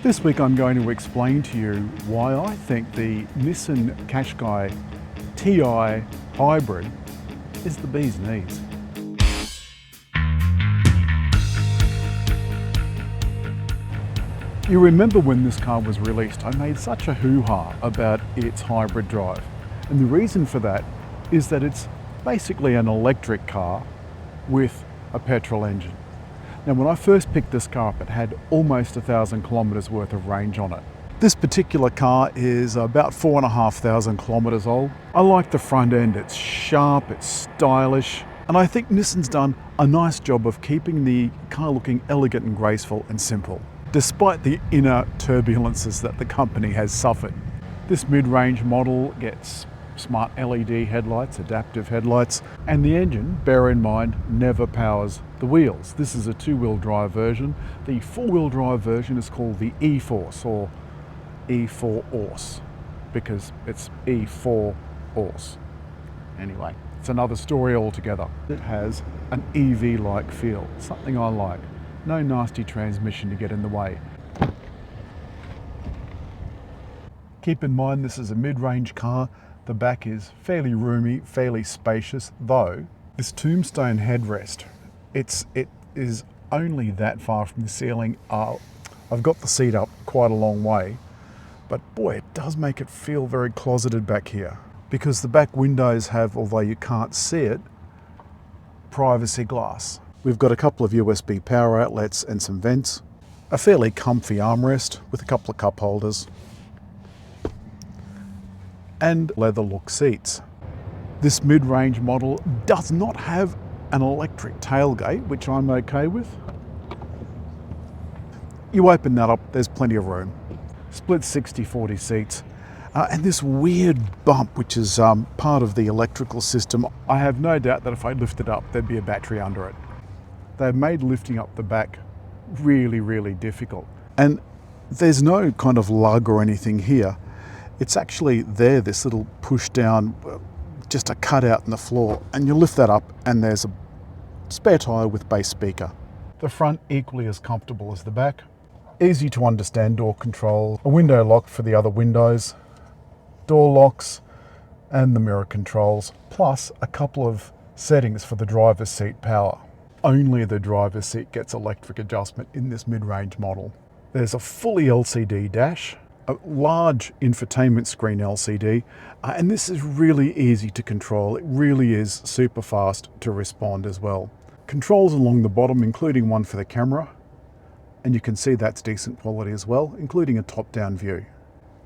This week I'm going to explain to you why I think the Nissan Qashqai Ti hybrid is the bee's knees. You remember when this car was released, I made such a hoo-ha about its hybrid drive. And the reason for that is that it's basically an electric car with a petrol engine. Now, when I first picked this car up, it had almost 1,000 kilometers worth of range on it. This particular car is about 4,500 kilometers old. I like the front end, it's sharp, it's stylish, and I think Nissan's done a nice job of keeping the car looking elegant and graceful and simple, despite the inner turbulences that the company has suffered. This mid-range model gets smart LED headlights, adaptive headlights, and the engine, bear in mind, never powers the wheels. This is a two-wheel drive version. The four-wheel drive version is called the E-Force or E4-Orse because it's E4-Orse. Anyway, it's another story altogether. It has an EV-like feel, something I like. No nasty transmission to get in the way. Keep in mind this is a mid-range car. The back is fairly roomy, fairly spacious, though this tombstone headrest, it is only that far from the ceiling. I've got the seat up quite a long way, but boy, it does make it feel very closeted back here because the back windows have, although you can't see it, privacy glass. We've got a couple of USB power outlets and some vents, a fairly comfy armrest with a couple of cup holders, and leather look seats. This mid-range model does not have an electric tailgate, which I'm okay with. You open that up, there's plenty of room. Split 60-40 seats. And this weird bump, which is part of the electrical system, I have no doubt that if I lift it up, there'd be a battery under it. They've made lifting up the back really, really difficult. And there's no kind of lug or anything here. It's actually there, this little push down, just a cutout in the floor, and you lift that up and there's a spare tyre with bass speaker. The front equally as comfortable as the back. Easy to understand door control, a window lock for the other windows, door locks and the mirror controls, plus a couple of settings for the driver's seat power. Only the driver's seat gets electric adjustment in this mid-range model. There's a fully LCD dash, a large infotainment screen LCD, and this is really easy to control. It really is super fast to respond as well. Controls along the bottom, including one for the camera, and you can see that's decent quality as well, including a top-down view.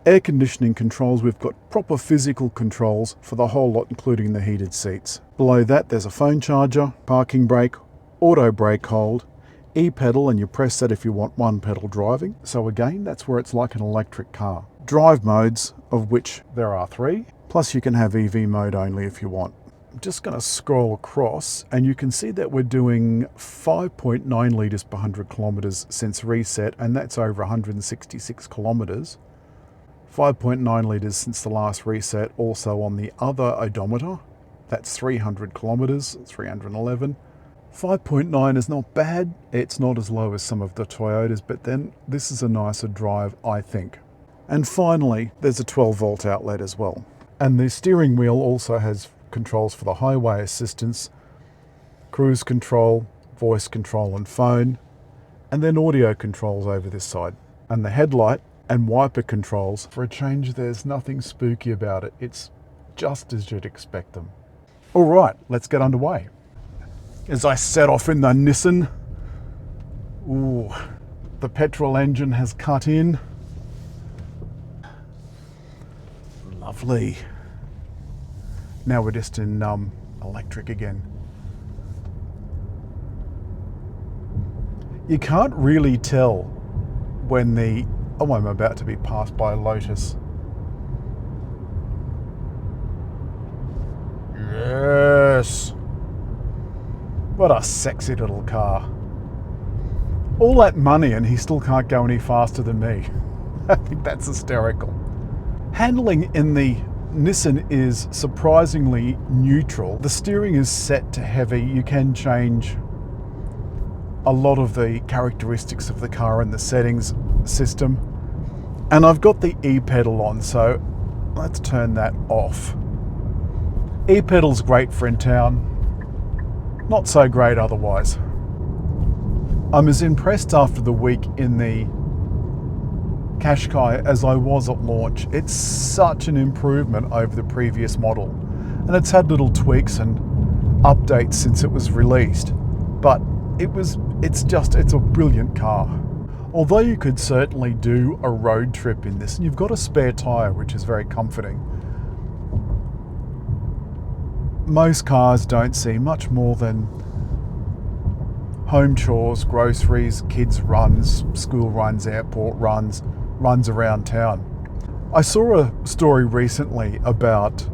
Air conditioning controls, we've got proper physical controls for the whole lot, including the heated seats. Below that, there's a phone charger, parking brake, auto brake hold, E-pedal, and you press that if you want one pedal driving. So again, that's where it's like an electric car. Drive modes, of which there are 3, plus you can have EV mode only if you want. I'm just going to scroll across and you can see that we're doing 5.9 litres per 100 kilometres since reset, and that's over 166 kilometres. 5.9 litres since the last reset, also on the other odometer. That's 300 kilometres, 311. 5.9 is not bad. It's not as low as some of the Toyotas, but then this is a nicer drive, I think. And finally, there's a 12-volt outlet as well. And the steering wheel also has controls for the highway assistance, cruise control, voice control and phone, and then audio controls over this side. And the headlight and wiper controls, for a change, there's nothing spooky about it. It's just as you'd expect them. All right, let's get underway. As I set off in the Nissan, ooh, the petrol engine has cut in. Lovely. Now we're just in electric again. You can't really tell when I'm about to be passed by a Lotus. Yes. What a sexy little car. All that money and he still can't go any faster than me. I think that's hysterical. Handling in the Nissan is surprisingly neutral. The steering is set to heavy. You can change a lot of the characteristics of the car and the settings system, and I've got the e-pedal on, so let's turn that off. E-pedal's great for in town, not so great otherwise. I'm as impressed after the week in the Qashqai as I was at launch. It's such an improvement over the previous model, and it's had little tweaks and updates since it was released, but it's a brilliant car. Although you could certainly do a road trip in this, and you've got a spare tyre, which is very comforting. Most cars don't see much more than home chores, groceries, kids runs, school runs, airport runs around town. I saw a story recently about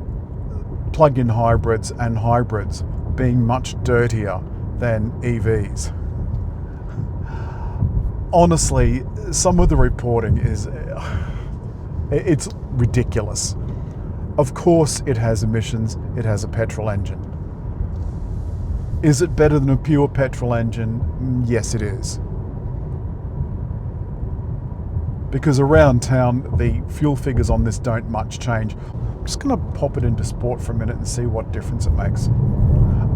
plug-in hybrids and hybrids being much dirtier than EVs. Honestly, some of the reporting it's ridiculous. Of course it has emissions, it has a petrol engine. Is it better than a pure petrol engine? Yes, it is. Because around town, the fuel figures on this don't much change. I'm just going to pop it into sport for a minute and see what difference it makes.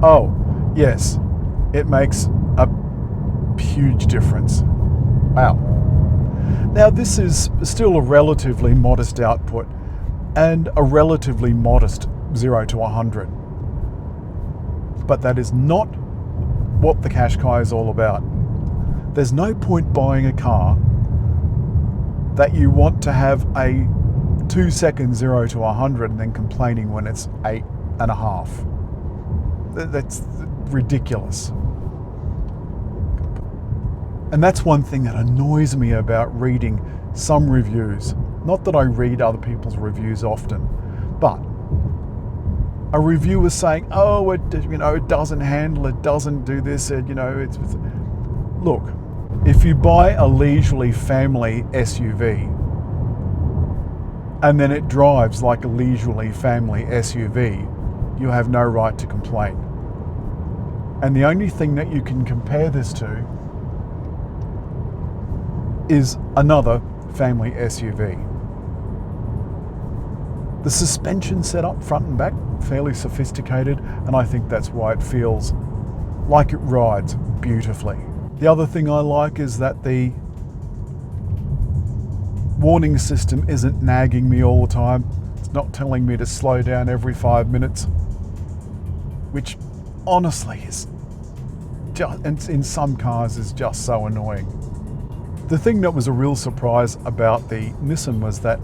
Oh, yes, it makes a huge difference. Wow. Now this is still a relatively modest output and a relatively modest 0 to 100. But that is not what the Qashqai is all about. There's no point buying a car that you want to have a 2-second 0 to 100 and then complaining when it's 8.5. That's ridiculous. And that's one thing that annoys me about reading some reviews. Not that I read other people's reviews often, but a reviewer saying, oh, it doesn't handle, it doesn't do this, Look, if you buy a leisurely family SUV and then it drives like a leisurely family SUV, you have no right to complain. And the only thing that you can compare this to is another family SUV. The suspension setup front and back, fairly sophisticated, and I think that's why it feels like it rides beautifully. The other thing I like is that the warning system isn't nagging me all the time. It's not telling me to slow down every 5 minutes, which honestly is just, and in some cars is just so annoying. The thing that was a real surprise about the Nissan was that,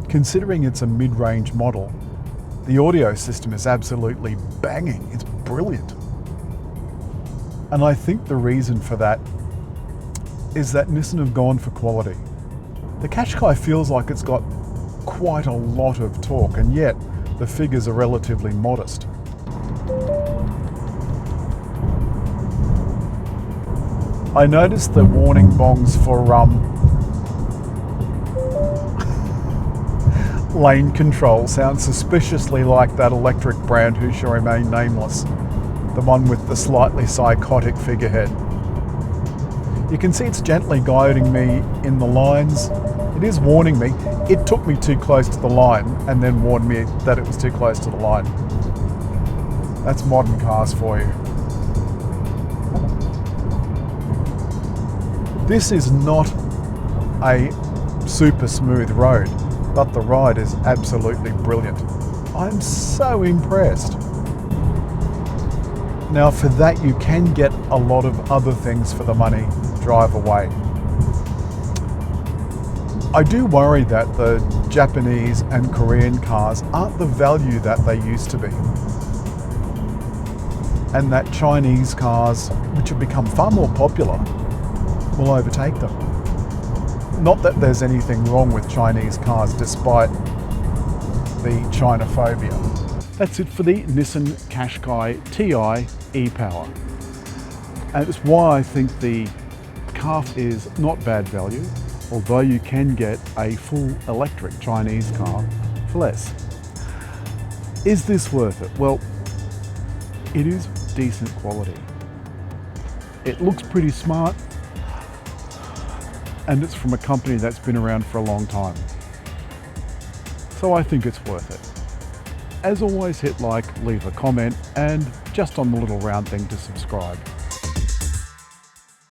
considering it's a mid-range model, the audio system is absolutely banging. It's brilliant. And I think the reason for that is that Nissan have gone for quality. The Qashqai feels like it's got quite a lot of torque, and yet the figures are relatively modest. I noticed the warning bongs for lane control sound suspiciously like that electric brand who shall remain nameless, the one with the slightly psychotic figurehead. You can see it's gently guiding me in the lines. It is warning me. It took me too close to the line and then warned me that it was too close to the line. That's modern cars for you. This is not a super smooth road, but the ride is absolutely brilliant. I'm so impressed. Now for that you can get a lot of other things for the money. Drive away. I do worry that the Japanese and Korean cars aren't the value that they used to be, and that Chinese cars, which have become far more popular, will overtake them. Not that there's anything wrong with Chinese cars despite the Chinophobia. That's it for the Nissan Qashqai Ti e-Power. And it's why I think the car is not bad value, although you can get a full electric Chinese car for less. Is this worth it? Well, it is decent quality. It looks pretty smart. and it's from a company that's been around for a long time. So I think it's worth it. As always, hit like, leave a comment, and just on the little round thing to subscribe.